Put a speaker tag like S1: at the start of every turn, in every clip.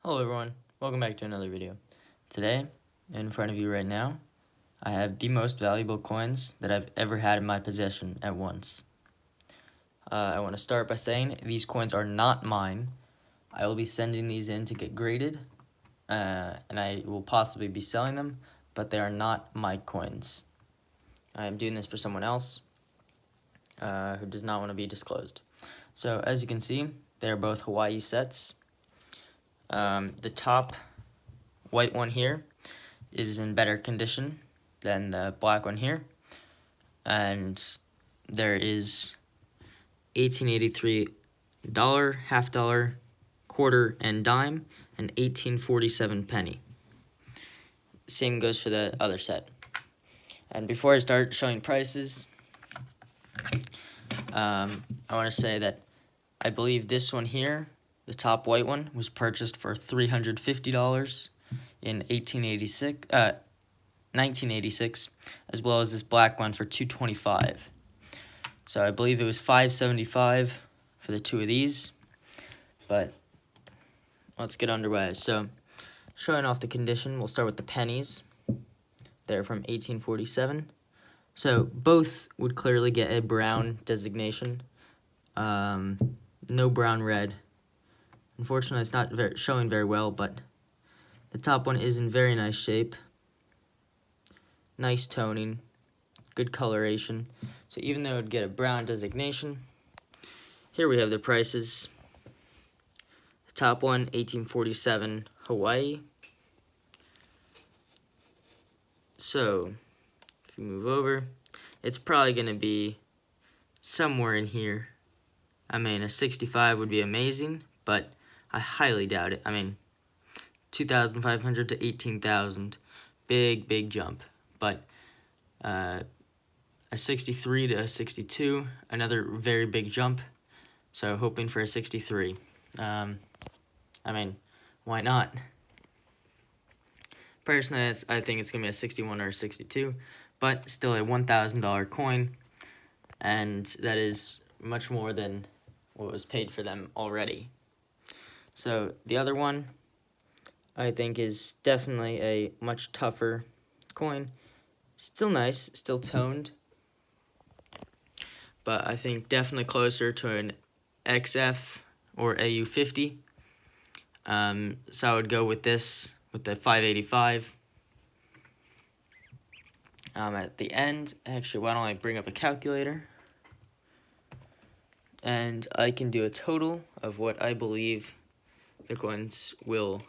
S1: Hello everyone, welcome back to another video. Today, in front of you right now, I have the most valuable coins that I've ever had in my possession at once. I want to start by saying these coins are not mine. I will be sending these in to get graded, and I will possibly be selling them, but they are not my coins. I am doing this for someone else who does not want to be disclosed. So as you can see, they are both Hawaii sets. The top white one here is in better condition than the black one here, and there is 1883 dollar, half dollar, quarter, and dime, and 1847 penny. Same goes for the other set. And before I start showing prices, I want to say that I believe this one here, the top white one, was purchased for $350 in 1986, as well as this black one for $225. So I believe it was $575 for the two of these, but let's get underway. So showing off the condition, we'll start with the pennies. They're from 1847. So both would clearly get a brown designation. No brown red. Unfortunately, it's not showing very well, but the top one is in very nice shape. Nice toning, good coloration. So even though it would get a brown designation, here we have the prices. The top one, 1847 Hawaii. So if you move over, it's probably going to be somewhere in here. I mean, a 65 would be amazing, but I highly doubt it. I mean, 2,500 to 18,000, big jump. But a 63 to a 62, another very big jump. So hoping for a 63. I mean, why not? Personally, I think it's going to be a 61 or a 62, but still a $1,000 coin, and that is much more than what was paid for them already. So the other one, I think, is definitely a much tougher coin. Still nice, still toned, but I think definitely closer to an XF or AU50. So I would go with this, with the 585. At the end, actually, why don't I bring up a calculator, and I can do a total of what I believe the coins will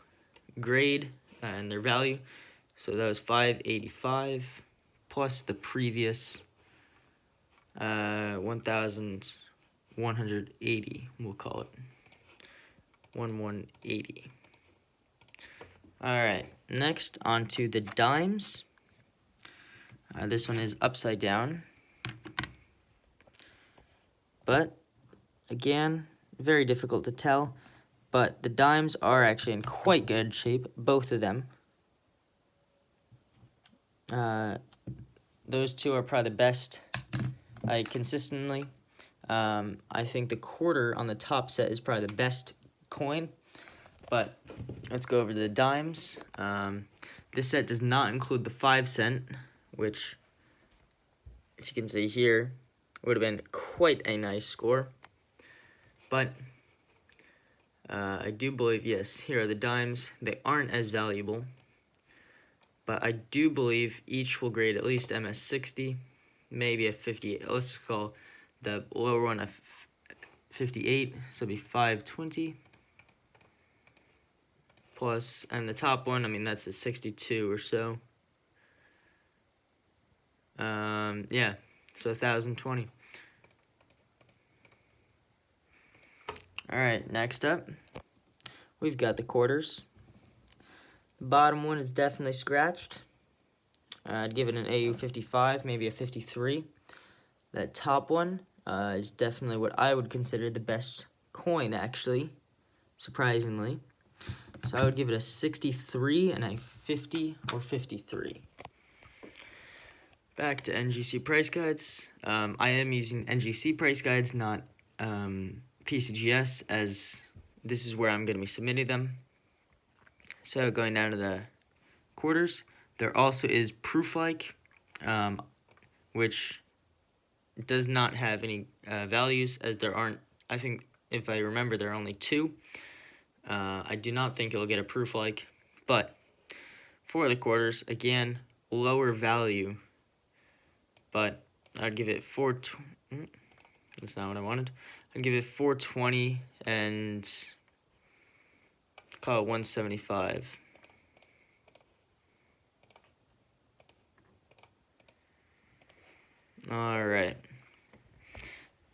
S1: grade and their value. So that was 585 plus the previous 1,180, we'll call it 1,180. Alright, next on to the dimes. This one is upside down, but again, very difficult to tell. But the dimes are actually in quite good shape, both of them. Those two are probably the best consistently. I think the quarter on the top set is probably the best coin. But let's go over to the dimes. This set does not include the 5 cent, which, if you can see here, would have been quite a nice score. But I do believe, yes, here are the dimes. They aren't as valuable, but I do believe each will grade at least MS60, maybe a 58. Let's call the lower one a 58, so it'll be 520. Plus, and the top one, I mean, that's a 62 or so. Yeah, so 1,020. Alright, next up, we've got the quarters. The bottom one is definitely scratched. I'd give it an AU55, maybe a 53. That top one is definitely what I would consider the best coin, actually, surprisingly. So I would give it a 63 and a 50 or 53. Back to NGC price guides. I am using NGC price guides, not PCGS, as this is where I'm going to be submitting them. So going down to the quarters, there also is proof-like, which does not have any values, as there aren't, I think, if I remember, there are only 2. I do not think it'll get a proof-like, but for the quarters, again, lower value, but I'd give it that's not what I wanted. I'd give it 420 and call it 175. All right.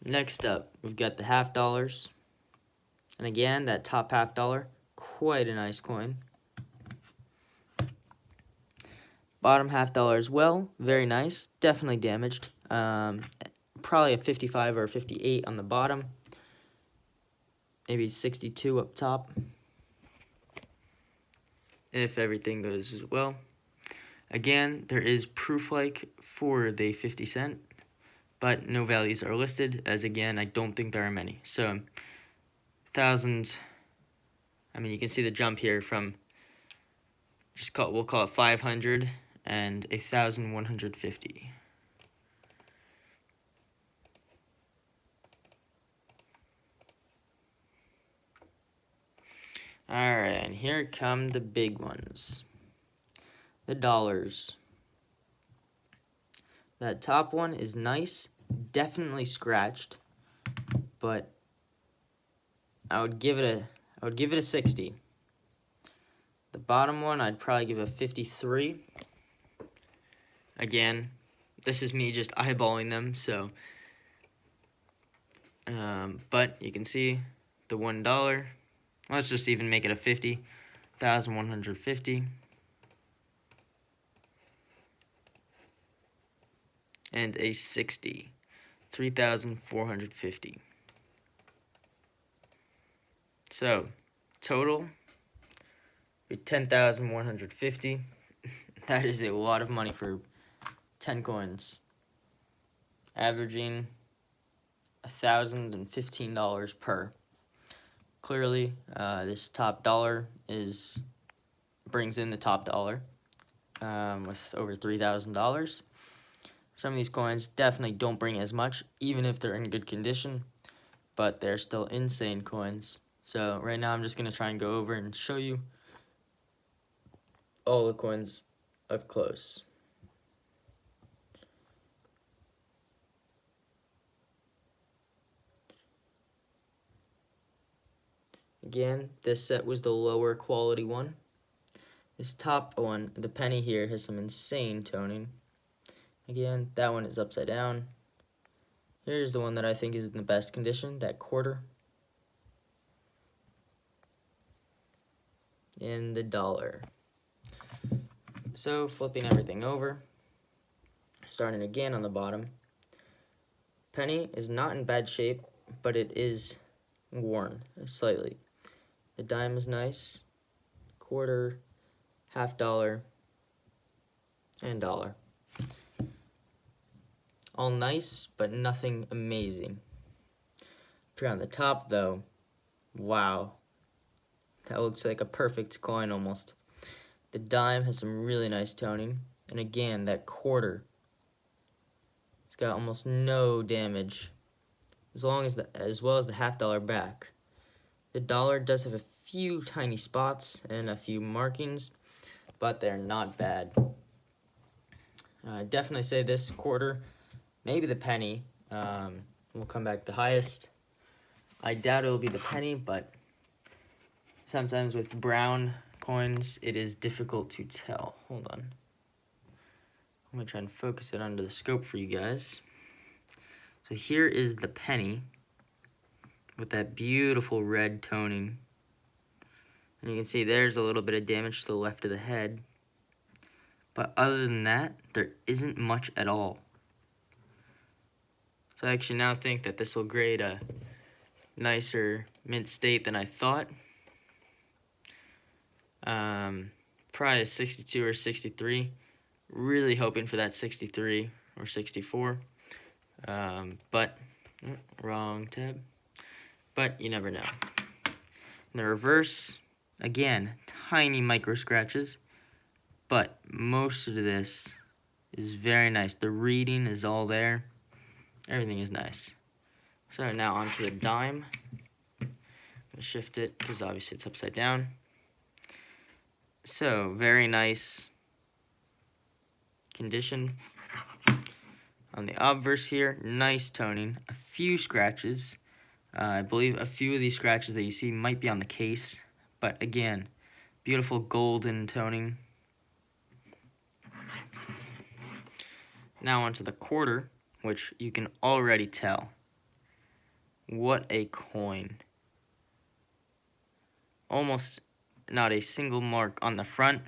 S1: Next up, we've got the half dollars. And again, that top half dollar, quite a nice coin. Bottom half dollar as well, very nice, definitely damaged. Probably a 55 or a 58 on the bottom. Maybe 62 up top, if everything goes as well. Again, there is proof-like for the 50 cent, but no values are listed, as again, I don't think there are many. So, thousands, I mean, you can see the jump here from, we'll call it 500 and 1,150. Alright, and here come the big ones. The dollars. That top one is nice, definitely scratched, but I would give it a 60. The bottom one, I'd probably give a 53. Again, this is me just eyeballing them, so but you can see the $1. Let's just even make it a 50, 1,150. And a 60, 3,450. So, total, be 10,150. That is a lot of money for 10 coins. Averaging $1,015 per. Clearly, this top dollar brings in the top dollar with over $3,000. Some of these coins definitely don't bring as much, even if they're in good condition, but they're still insane coins. So right now I'm just going to try and go over and show you all the coins up close. Again, this set was the lower quality one. This top one, the penny here, has some insane toning. Again, that one is upside down. Here's the one that I think is in the best condition, that quarter. And the dollar. So, flipping everything over. Starting again on the bottom. Penny is not in bad shape, but it is worn slightly. The dime is nice. Quarter, half dollar, and dollar. All nice, but nothing amazing. Up here on the top, though, wow. That looks like a perfect coin, almost. The dime has some really nice toning. And again, that quarter, it's got almost no damage, as well as the half dollar back. The dollar does have a few tiny spots and a few markings, but they're not bad. I'd definitely say this quarter, maybe the penny, will come back the highest. I doubt it'll be the penny, but sometimes with brown coins, it is difficult to tell. Hold on. I'm going to try and focus it under the scope for you guys. So here is the penny with that beautiful red toning. And you can see there's a little bit of damage to the left of the head. But other than that, there isn't much at all. So I actually now think that this will grade a nicer mint state than I thought. Probably a 62 or 63. Really hoping for that 63 or 64. But, wrong tab. But you never know. In the reverse, Again, tiny micro scratches, but most of this is very nice. The reading is all there. Everything is nice. So now onto the dime. I'm gonna shift it because obviously it's upside down. So very nice condition. On the obverse here, nice toning. A few scratches. I believe a few of these scratches that you see might be on the case, but again, beautiful golden toning. Now onto the quarter, which you can already tell. What a coin. Almost not a single mark on the front,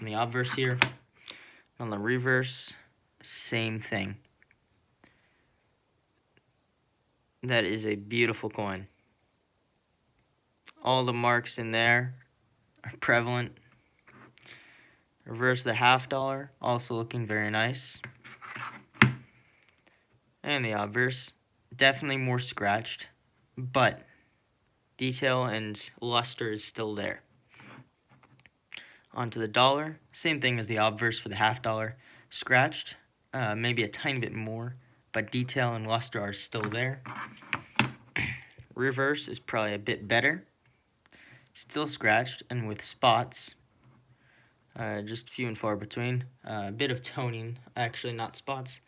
S1: on the obverse here. On the reverse, same thing. That is a beautiful coin. All the marks in there are prevalent. Reverse the $50, also looking very nice. And the obverse, definitely more scratched, but detail and luster is still there. Onto the dollar, same thing as the obverse for the $50. Scratched, maybe a tiny bit more, but detail and luster are still there. Reverse is probably a bit better. Still scratched and with spots, just few and far between. A bit of toning, actually not spots.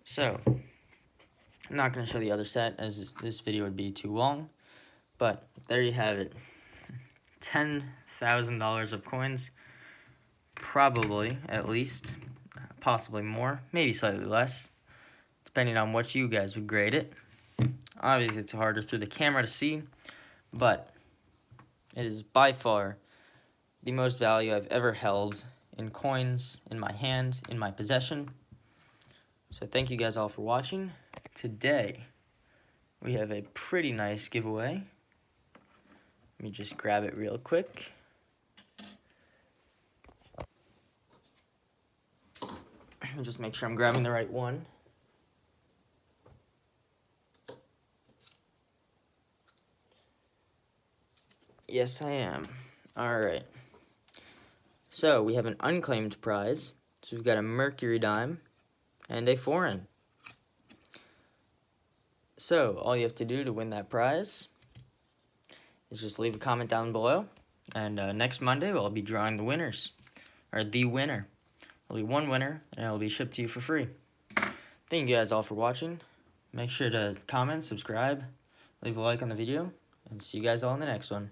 S1: So, I'm not going to show the other set as this video would be too long, but there you have it. $10,000 of coins, probably at least, possibly more, maybe slightly less, depending on what you guys would grade it. Obviously, it's harder through the camera to see, but it is by far the most value I've ever held in coins, in my hand, in my possession. So thank you guys all for watching. Today, we have a pretty nice giveaway. Let me just grab it real quick. Let me just make sure I'm grabbing the right one. Yes, I am. Alright. So, we have an unclaimed prize. So we've got a Mercury dime and a foreign. So, all you have to do to win that prize is just leave a comment down below. And next Monday, I'll be drawing the winners. Or the winner. There'll be one winner, and it'll be shipped to you for free. Thank you guys all for watching. Make sure to comment, subscribe, leave a like on the video, and see you guys all in the next one.